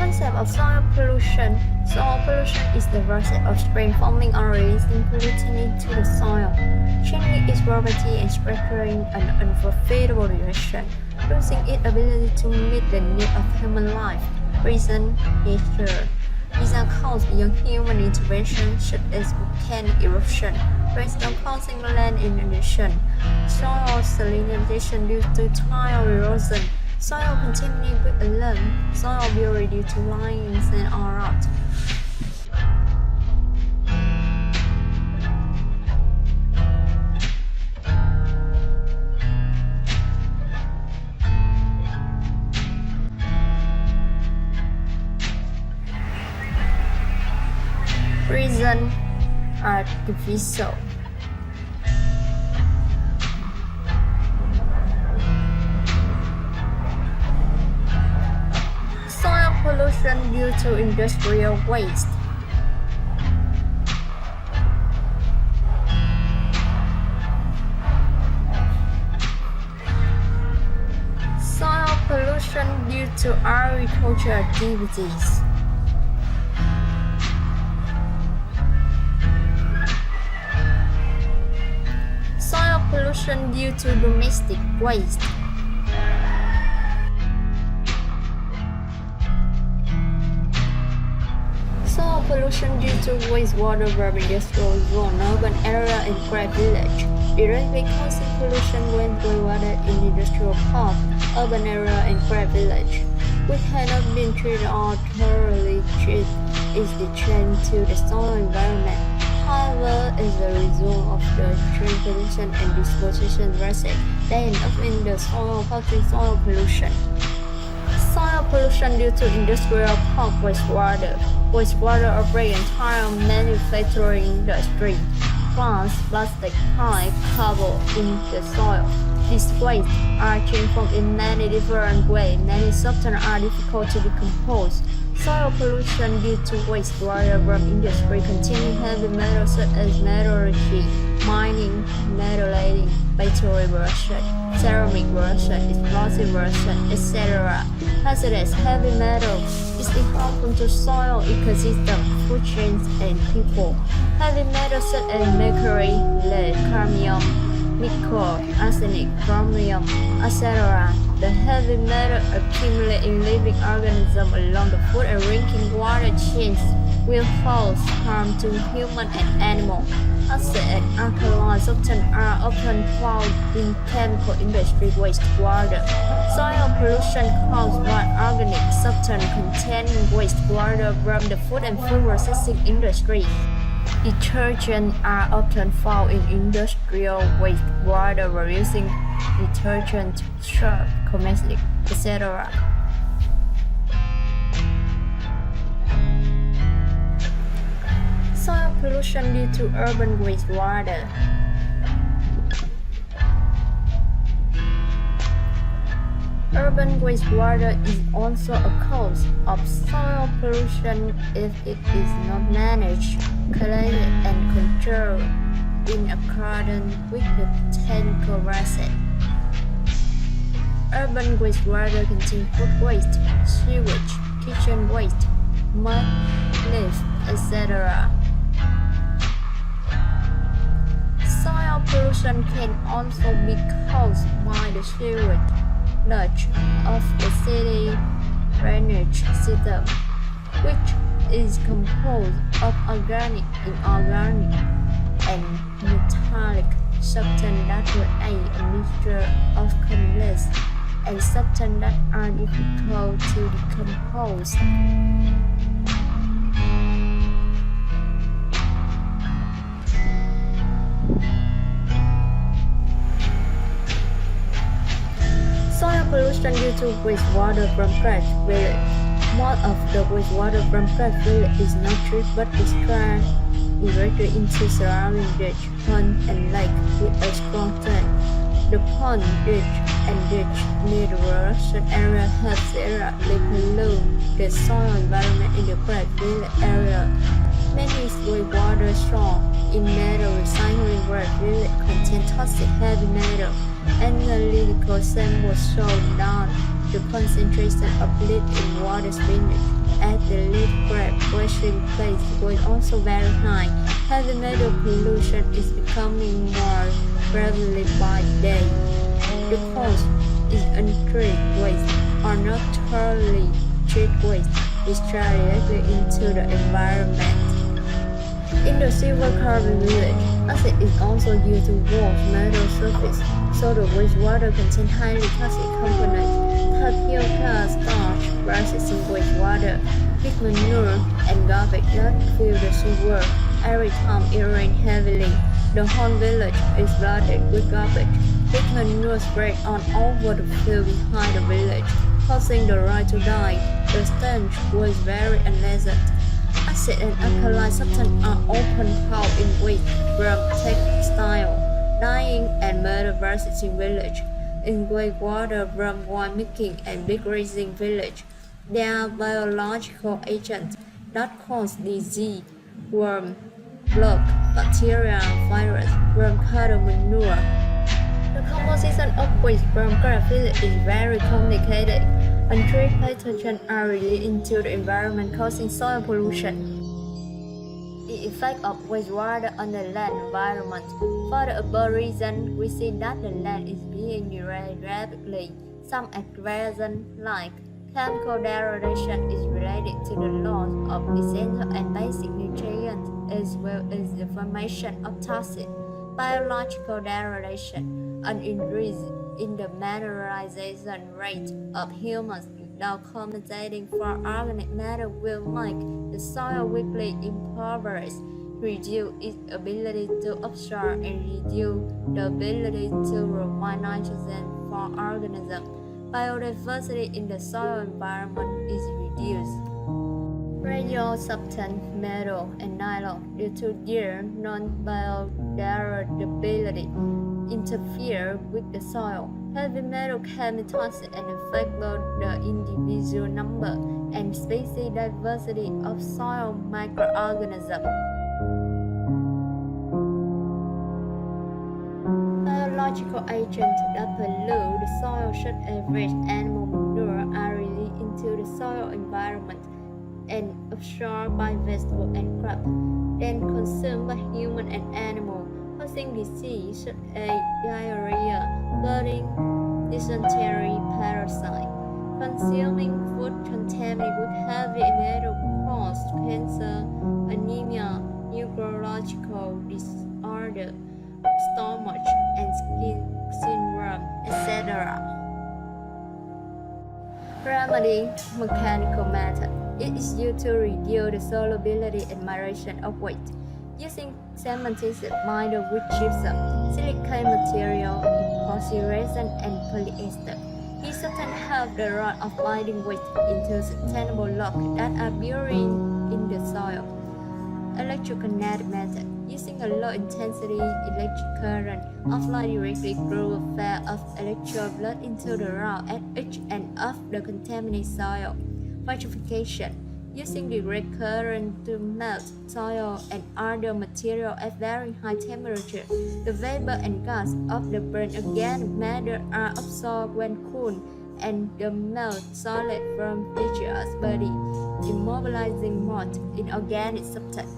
Concept of soil pollution. Soil pollution is the process of stream forming or releasing pollutant into the soil, changing its property and structure in an unfavorable direction, losing its ability to meet the needs of human life. Reason, nature. These are caused beyond human intervention, such as volcanic eruption, rainstorm causing land inundation, soil salinization due to tile erosion, soil contaminated with alum, soil buried due to lying in sand or rot. Reason, artificial. Soil pollution due to industrial waste. Soil pollution due to agricultural activities. Soil pollution due to domestic waste. Soil pollution due to wastewater from industrial zone, urban area and great village. Directly causing pollution when wastewater in industrial park, urban area and great village, which had not been treated or thoroughly treated, is the change to the soil environment. However, as a result of the transportation and disposition process, they end up in the soil causing soil pollution. Soil pollution due to industrial park wastewater. Wastewater operate entire manufacturing industry. Plants, plastic, pipe, carbon in the soil. These wastes are transformed in many different ways. Many substances are difficult to decompose. Soil pollution due to wastewater from industry containing heavy metals such as metallurgy, mining, metallighting, battery production, ceramic production, explosive production, etc. Hazardous heavy metal is harmful to soil ecosystem, food chains, and people. Heavy metals such as mercury, lead, cadmium, nickel, arsenic, chromium, etc. The heavy metal accumulate in living organisms along the food and drinking water chains will cause harm to human and animal. Acid and alkaline substances are often found in chemical industry wastewater. Soil pollution caused by organic substances containing wastewater from the food and food processing industry. Detergents are often found in industrial wastewater producing detergent, soap, cosmetics, etc. Soil pollution due to urban wastewater. Urban wastewater is also a cause of soil pollution if it is not managed, collected, and controlled in accordance with the technical process. Urban wastewater contains food waste, sewage, kitchen waste, mud, leaves, etc. Soil pollution can also be caused by the sewage sludge of the city drainage system, which is composed of organic, inorganic, and metallic substances that create a mixture of complex and substances that are difficult to decompose. Soil pollution due to wastewater from trash village. Most of the wastewater from trash village is not treated but discharged directly into surrounding ditch, pond, and lake with a strong trend. The pond, ditch, and ditch near the production area have seriously pollute the soil environment in the trash village area. Many wastewater stored in metal recycling trash village contain toxic heavy metal. Analytical samples show that the concentration of lead in water spinach as the lead grab washing place was also very high. Heavy metal pollution is becoming more prevalent by the day. The cause is untreated waste or not thoroughly treated waste discharged directly into the environment. In the silver carbon village, acid is also used to wash metal surface, so the wastewater contains highly toxic components. Tapioca starch processing wastewater, big manure, and garbage that fill the sewer. Every time it rains heavily, the whole village is flooded with garbage. Big manure spread on over the field behind the village, causing the rats to die. The stench was very unpleasant. Acid and alkaline substances are often found in waste from textile, dyeing, and metal processing village. In wastewater from winemaking and big racing village, there are biological agents that cause disease, worm, blood, bacteria, virus from cattle manure. The composition of waste from crab village is very complicated. Untreated pathogens are released into the environment, causing soil pollution. The effect of wastewater on the land environment. For the above reason, we see that the land is being degraded rapidly. Some aggressors like chemical degradation is related to the loss of essential and basic nutrients as well as the formation of toxic. Biological degradation, an increase in the mineralization rate of humans without compensating for organic matter will make the soil weakly impoverished, reduce its ability to absorb and reduce the ability to provide nitrogen for organisms. Biodiversity in the soil environment is reduced. Radiosubstance, metal, and nylon, due to their non-biodegradability, interfere with the soil. Heavy metal can be toxic and affect both the individual number and species diversity of soil microorganisms. Biological agents that pollute the soil such as waste animal manure are released into the soil environment and absorbed by vegetable and crop, then consumed by human and animal, causing disease such as diarrhea, bloating, dysentery, parasite. Consuming food contaminated with heavy metal causes cancer, anemia, neurological disorder, stomach and skin syndrome, etc. Remedy mechanical method. It is used to reduce the solubility and moderation of weight. Using cementitious binder with gypsum, silicate material, epoxy resin, and polyester. These substances have the role of binding weight into sustainable blocks that are buried in the soil. Electrokinetic method. Using a low-intensity electric current, apply directly through a pair of electrode blood into the round at each end of the contaminated soil. Vitrification. Using direct current to melt soil and other material at very high temperature. The vapor and gas of the burned organic matter are absorbed when cooled, and the melt solid from nature's body, immobilizing more inorganic substance.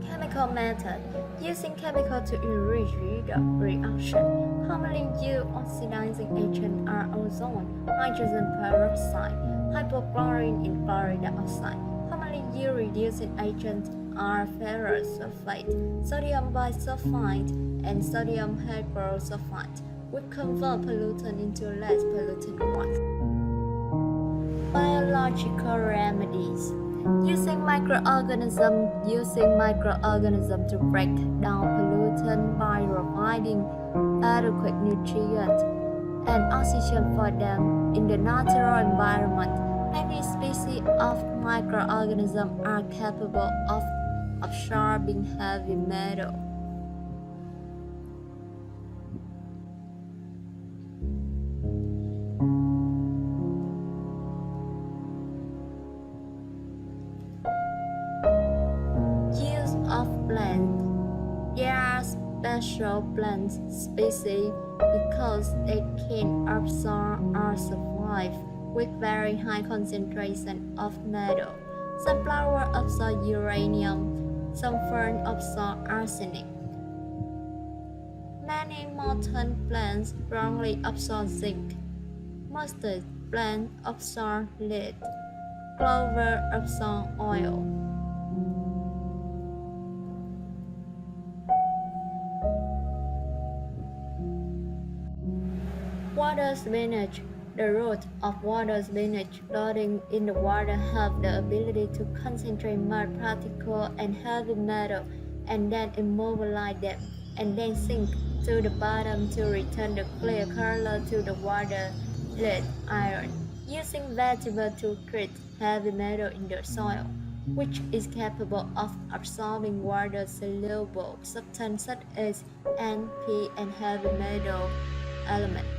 Chemical method. Using chemical to enrich the reaction. Commonly used oxidizing agents are ozone, hydrogen peroxide, hypochlorine, and chlorine dioxide. Commonly used reducing agents are ferrous sulfate, sodium bisulfite, and sodium hyposulfite, which convert pollutant into less pollutant ones. Biological remedies. Using microorganisms to break down pollutant by providing adequate nutrients and oxygen for them in the natural environment. Many species of microorganisms are capable of absorbing heavy metal. Use of plants. There are special plant species because they can absorb or survive with very high concentration of metal. Some flowers absorb uranium, some ferns absorb arsenic. Many mountain plants strongly absorb zinc. Mustard plants absorb lead. Clover absorb oil. Water spinach. The roots of water spinach floating in the water have the ability to concentrate mud particles and heavy metal and then immobilize them and then sink to the bottom to return the clear color to the water. Lead, iron. Using vegetables to treat heavy metal in the soil, which is capable of absorbing water-soluble substances such as N, P, and heavy metal elements.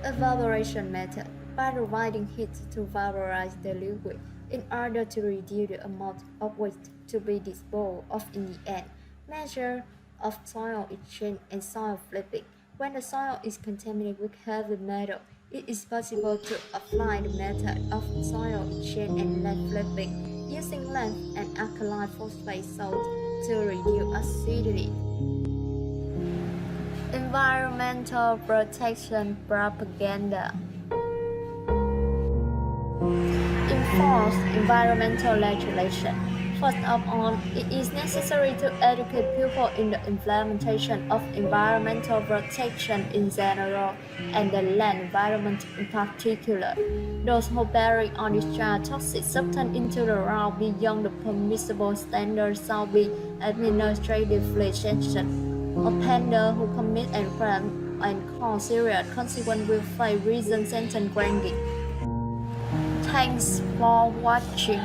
Evaporation method. By providing heat to vaporize the liquid in order to reduce the amount of waste to be disposed of in the end. Measure of soil exchange and soil flipping. When the soil is contaminated with heavy metal, it is possible to apply the method of soil exchange and land flipping using land and alkaline phosphate salt to reduce acidity. Environmental protection propaganda. Enforce environmental legislation. First of all, it is necessary to educate people in the implementation of environmental protection in general and the land environment in particular. Those who bury or discharge toxic substance into the ground beyond the permissible standards shall be administratively sanctioned. Offenders who commit a crime and cause serious consequences will face prison sentence granted. Thanks for watching.